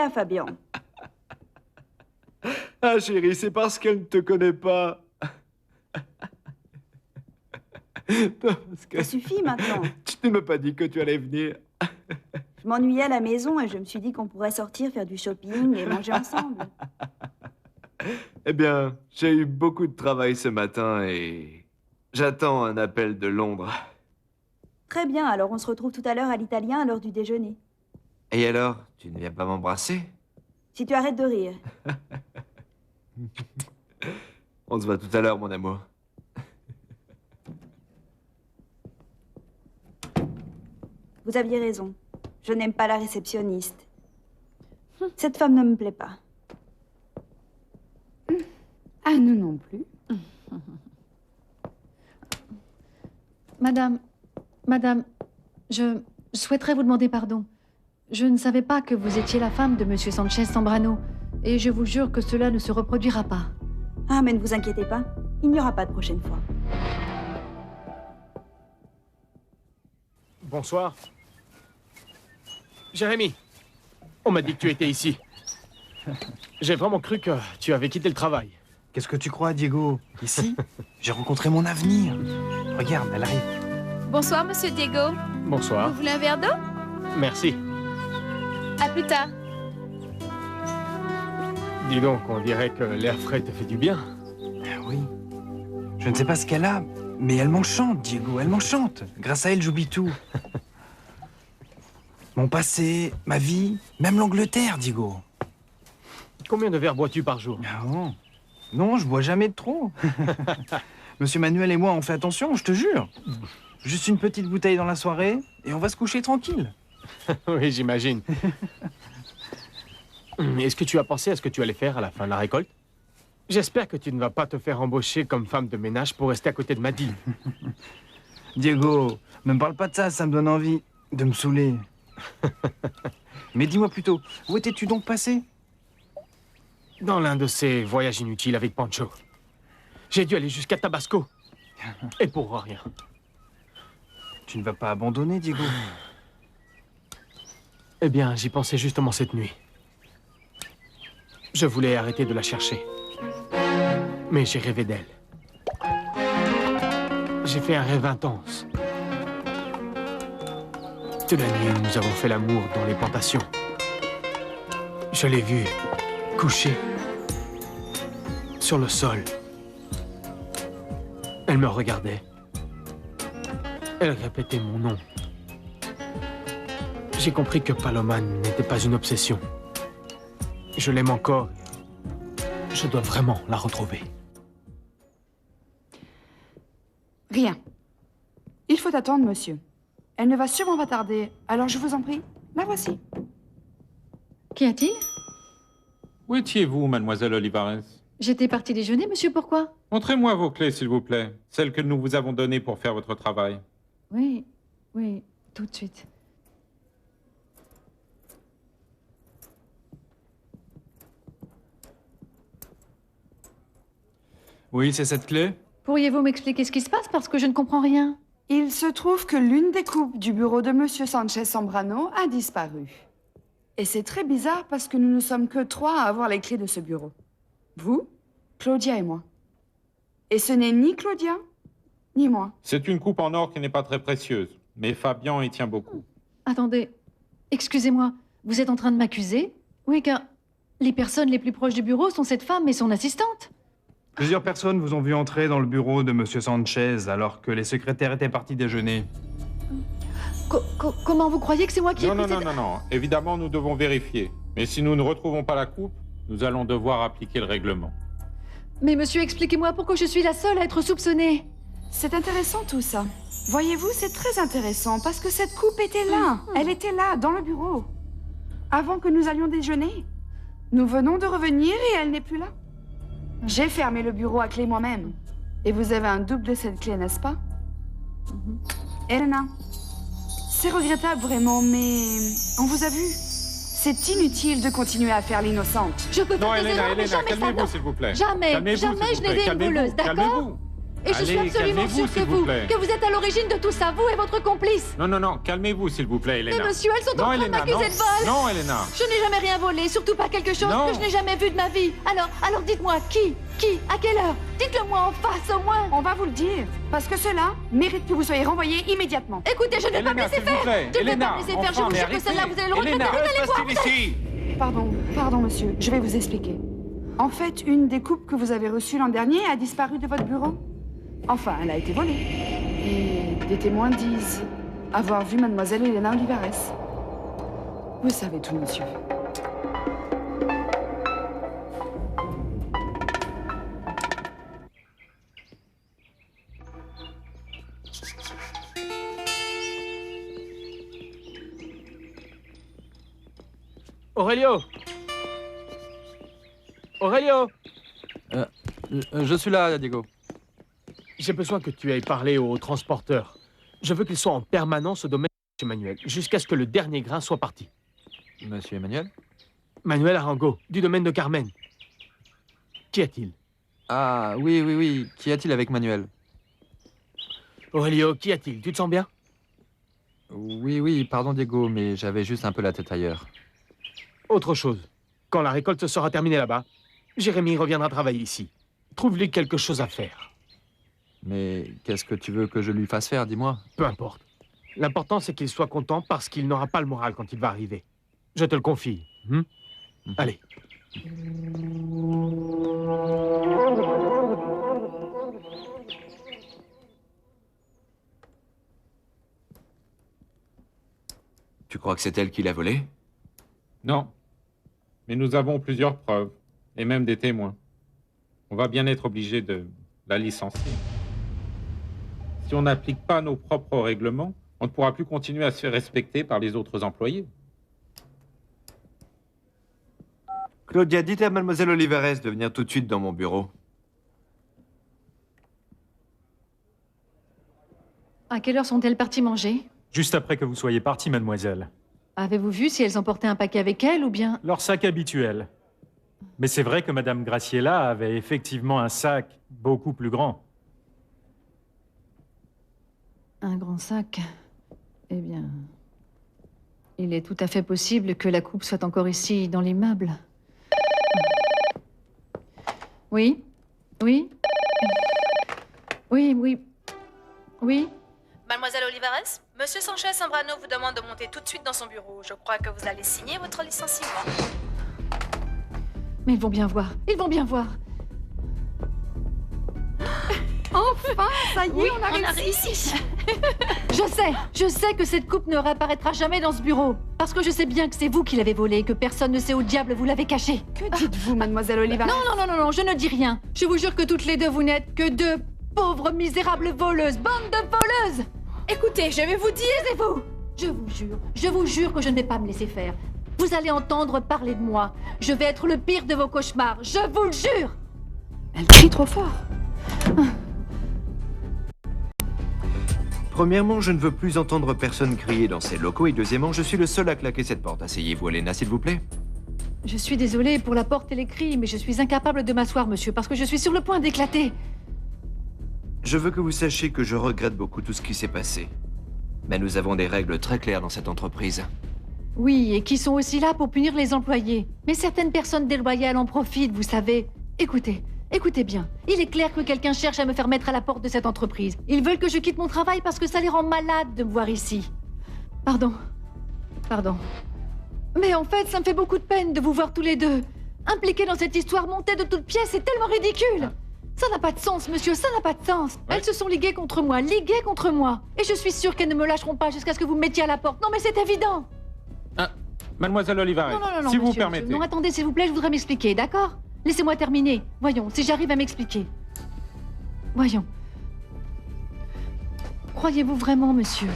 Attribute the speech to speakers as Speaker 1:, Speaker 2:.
Speaker 1: Ah, Fabian.
Speaker 2: Ah chérie, c'est parce qu'elle ne te connaît pas. Parce que
Speaker 1: Ça suffit maintenant.
Speaker 2: tu ne m'as pas dit que tu allais venir.
Speaker 1: Je m'ennuyais à la maison et je me suis dit qu'on pourrait sortir, faire du shopping et manger ensemble.
Speaker 2: Eh bien, j'ai eu beaucoup de travail ce matin et j'attends un appel de Londres.
Speaker 1: Très bien, alors on se retrouve tout à l'heure à l'Italien à l'heure du déjeuner.
Speaker 2: Et alors, tu ne viens pas m'embrasser?
Speaker 1: Si tu arrêtes de rire.
Speaker 2: On se voit tout à l'heure, mon amour.
Speaker 1: Vous aviez raison. Je n'aime pas la réceptionniste. Cette femme ne me plaît pas.
Speaker 3: Ah, nous non plus.
Speaker 4: Madame, je souhaiterais vous demander pardon. Je ne savais pas que vous étiez la femme de Monsieur Sanchez Zambrano. Et je vous jure que cela ne se reproduira pas.
Speaker 1: Ah, mais ne vous inquiétez pas. Il n'y aura pas de prochaine fois.
Speaker 5: Bonsoir. Jérémy, on m'a dit que tu étais ici. J'ai vraiment cru que tu avais quitté le travail.
Speaker 6: Qu'est-ce que tu crois, Diego? Ici, j'ai rencontré mon avenir. Regarde, elle arrive.
Speaker 7: Bonsoir, monsieur Diego.
Speaker 5: Bonsoir.
Speaker 7: Vous voulez un verre d'eau?
Speaker 5: Merci.
Speaker 7: À plus tard.
Speaker 5: Dis donc, on dirait que l'air frais te fait du bien.
Speaker 6: Ah oui. Je ne sais pas ce qu'elle a, mais elle m'enchante, Diego, elle m'enchante. Grâce à elle, j'oublie tout. Mon passé, ma vie, même l'Angleterre, Diego.
Speaker 5: Combien de verres bois-tu par jour?
Speaker 6: Ah bon? Non, je bois jamais de trop. Monsieur Manuel et moi, on fait attention, je te jure. Juste une petite bouteille dans la soirée, et on va se coucher tranquille.
Speaker 5: Oui, j'imagine. Est-ce que tu as pensé à ce que tu allais faire à la fin de la récolte? J'espère que tu ne vas pas te faire embaucher comme femme de ménage pour rester à côté de Madeleine.
Speaker 6: Diego, ne me parle pas de ça, ça me donne envie de me saouler. Mais dis-moi plutôt, où étais-tu donc passé?
Speaker 5: Dans l'un de ces voyages inutiles avec Pancho. J'ai dû aller jusqu'à Tabasco. Et pour rien.
Speaker 6: Tu ne vas pas abandonner, Diego?
Speaker 5: Eh bien, j'y pensais justement cette nuit. Je voulais arrêter de la chercher. Mais j'ai rêvé d'elle. J'ai fait un rêve intense. De la nuit où nous avons fait l'amour dans les plantations. Je l'ai vue couchée sur le sol. Elle me regardait. Elle répétait mon nom. J'ai compris que Paloma n'était pas une obsession. Je l'aime encore. Je dois vraiment la retrouver.
Speaker 3: Rien. Il faut attendre, monsieur. Elle ne va sûrement pas tarder. Alors, je vous en prie, la voici.
Speaker 4: Qu'y a-t-il?
Speaker 8: Où étiez-vous, mademoiselle Olivares?
Speaker 4: J'étais partie déjeuner, monsieur, pourquoi?
Speaker 8: Montrez-moi vos clés, s'il vous plaît. Celles que nous vous avons données pour faire votre travail.
Speaker 4: Oui, tout de suite.
Speaker 6: Oui, c'est cette clé?
Speaker 4: Pourriez-vous m'expliquer ce qui se passe parce que je ne comprends rien?
Speaker 3: Il se trouve que l'une des coupes du bureau de monsieur Sanchez Zambrano a disparu. Et c'est très bizarre parce que nous ne sommes que 3 à avoir les clés de ce bureau. Vous, Claudia et moi. Et ce n'est ni Claudia, ni moi.
Speaker 8: C'est une coupe en or qui n'est pas très précieuse, mais Fabian y tient beaucoup.
Speaker 4: Attendez, excusez-moi, vous êtes en train de m'accuser? Oui, car les personnes les plus proches du bureau sont cette femme et son assistante.
Speaker 6: Plusieurs personnes vous ont vu entrer dans le bureau de Monsieur Sanchez alors que les secrétaires étaient partis déjeuner.
Speaker 4: Comment vous croyez que c'est moi qui ai pris cette...
Speaker 8: Non. Évidemment, nous devons vérifier. Mais si nous ne retrouvons pas la coupe, nous allons devoir appliquer le règlement.
Speaker 4: Mais monsieur, expliquez-moi pourquoi je suis la seule à être soupçonnée.
Speaker 3: C'est intéressant tout ça. Voyez-vous, c'est très intéressant parce que cette coupe était là. Elle était là, dans le bureau. Avant que nous allions déjeuner. Nous venons de revenir et elle n'est plus là. J'ai fermé le bureau à clé moi-même. Et vous avez un double de cette clé, n'est-ce pas? Elena, c'est regrettable vraiment, mais on vous a vu. C'est inutile de continuer à faire l'innocente.
Speaker 4: Je peux
Speaker 8: Non,
Speaker 4: faire des erreurs, mais
Speaker 8: Elena,
Speaker 4: jamais ça,
Speaker 8: calmez-vous,
Speaker 4: non.
Speaker 8: s'il vous plaît.
Speaker 4: Jamais,
Speaker 8: Calmez-vous,
Speaker 4: jamais
Speaker 8: s'il
Speaker 4: je
Speaker 8: vous plaît.
Speaker 4: n'ai été une voleuse, d'accord?
Speaker 8: Calmez-vous.
Speaker 4: Et je suis
Speaker 8: Allez,
Speaker 4: absolument
Speaker 8: calmez-vous,
Speaker 4: sûre que
Speaker 8: s'il vous plaît.
Speaker 4: que vous êtes à l'origine de tout ça, vous et votre complice.
Speaker 8: Non, non, non, calmez-vous, s'il vous plaît,
Speaker 4: Mais
Speaker 8: Elena.
Speaker 4: monsieur, elles sont en
Speaker 8: Non,
Speaker 4: train de
Speaker 8: Elena,
Speaker 4: m'accuser
Speaker 8: non.
Speaker 4: de vol.
Speaker 8: Non, Elena.
Speaker 4: Je n'ai jamais rien volé, surtout pas quelque chose
Speaker 8: Non.
Speaker 4: que je n'ai jamais vu de ma vie. Alors dites-moi, qui à quelle heure? Dites-le-moi en face au moins.
Speaker 3: On va vous le dire, parce que cela mérite que vous soyez renvoyé immédiatement.
Speaker 4: Écoutez, je ne vais pas me
Speaker 8: Elena,
Speaker 4: laisser
Speaker 8: s'il vous
Speaker 4: faire.
Speaker 8: plaît.
Speaker 4: Je ne vais
Speaker 8: Elena,
Speaker 4: pas me laisser faire, je
Speaker 8: enfin,
Speaker 4: vous
Speaker 8: mais
Speaker 4: jure que
Speaker 8: arrêtez.
Speaker 4: celle-là, vous allez le regretter,
Speaker 8: Elena,
Speaker 4: vous allez voir.
Speaker 2: ici?
Speaker 3: Pardon, monsieur, je vais vous expliquer. En fait, une des coupes que vous avez reçues l'an dernier a disparu de votre bureau. Enfin, elle a été volée. Et des témoins disent avoir vu mademoiselle Elena Olivares. Vous savez tout, monsieur.
Speaker 5: Aurelio! Aurelio!
Speaker 9: Je suis là, Diego.
Speaker 5: J'ai besoin que tu ailles parler au transporteur. Je veux qu'il soit en permanence au domaine de M. Manuel, jusqu'à ce que le dernier grain soit parti.
Speaker 9: Monsieur Emmanuel?
Speaker 5: Manuel Arango, du domaine de Carmen. Qu'y a-t-il?
Speaker 9: Ah, oui. Qu'y a-t-il avec Manuel?
Speaker 5: Aurelio, qu'y a-t-il? Tu te sens bien?
Speaker 9: Oui, pardon, Diego, mais j'avais juste un peu la tête ailleurs.
Speaker 5: Autre chose. Quand la récolte sera terminée là-bas, Jérémy reviendra travailler ici. Trouve-lui quelque chose à faire.
Speaker 9: Mais qu'est-ce que tu veux que je lui fasse faire, dis-moi?
Speaker 5: Peu importe. L'important, c'est qu'il soit content parce qu'il n'aura pas le moral quand il va arriver. Je te le confie. Allez.
Speaker 2: Tu crois que c'est elle qui l'a volé?
Speaker 8: Non. Mais nous avons plusieurs preuves, et même des témoins. On va bien être obligé de la licencier. Si on n'applique pas nos propres règlements, on ne pourra plus continuer à se faire respecter par les autres employés.
Speaker 2: Claudia, dites à mademoiselle Olivares de venir tout de suite dans mon bureau.
Speaker 4: À quelle heure sont-elles parties manger?
Speaker 10: Juste après que vous soyez partie, mademoiselle.
Speaker 4: Avez-vous vu si elles emportaient un paquet avec elles ou bien...
Speaker 10: Leur sac habituel. Mais c'est vrai que madame Graciela avait effectivement un sac beaucoup plus grand.
Speaker 4: Un grand sac. Eh bien... Il est tout à fait possible que la coupe soit encore ici, dans l'immeuble. Oui? Oui? Oui?
Speaker 11: Mademoiselle Olivares, Monsieur Sanchez Zambrano vous demande de monter tout de suite dans son bureau. Je crois que vous allez signer votre licenciement.
Speaker 4: Mais ils vont bien voir.
Speaker 3: Enfin, ça y est, on a
Speaker 11: réussi.
Speaker 4: Je sais que cette coupe ne réapparaîtra jamais dans ce bureau. Parce que je sais bien que c'est vous qui l'avez volée et que personne ne sait où diable vous l'avez cachée.
Speaker 3: Que dites-vous, mademoiselle Olivares?
Speaker 4: Non, je ne dis rien. Je vous jure que toutes les deux, vous n'êtes que deux pauvres, misérables voleuses. Bande de voleuses!
Speaker 11: Écoutez, je vais vous dire...
Speaker 4: Taisez-vous! Je vous jure que je ne vais pas me laisser faire. Vous allez entendre parler de moi. Je vais être le pire de vos cauchemars. Je vous le jure!
Speaker 3: Elle crie trop fort.
Speaker 2: Premièrement, je ne veux plus entendre personne crier dans ces locaux. Et deuxièmement, je suis le seul à claquer cette porte. Asseyez-vous, Elena, s'il vous plaît.
Speaker 4: Je suis désolée pour la porte et les cris, mais je suis incapable de m'asseoir, monsieur, parce que je suis sur le point d'éclater.
Speaker 2: Je veux que vous sachiez que je regrette beaucoup tout ce qui s'est passé. Mais nous avons des règles très claires dans cette entreprise.
Speaker 4: Oui, et qui sont aussi là pour punir les employés. Mais certaines personnes déloyales en profitent, vous savez. Écoutez bien. Il est clair que quelqu'un cherche à me faire mettre à la porte de cette entreprise. Ils veulent que je quitte mon travail parce que ça les rend malades de me voir ici. Pardon. Mais en fait, ça me fait beaucoup de peine de vous voir tous les deux. Impliqués dans cette histoire montée de toutes pièces, c'est tellement ridicule. Ça n'a pas de sens, monsieur, ça n'a pas de sens.
Speaker 8: Ouais.
Speaker 4: Elles se sont liguées contre moi. Et je suis sûre qu'elles ne me lâcheront pas jusqu'à ce que vous me mettiez à la porte. Non, mais c'est évident.
Speaker 8: Mademoiselle Olivares,
Speaker 4: Non,
Speaker 8: si vous
Speaker 4: monsieur,
Speaker 8: permettez.
Speaker 4: Non, attendez, s'il vous plaît, je voudrais m'expliquer, d'accord? Laissez-moi terminer. Voyons, si j'arrive à m'expliquer. Voyons. Croyez-vous vraiment, monsieur,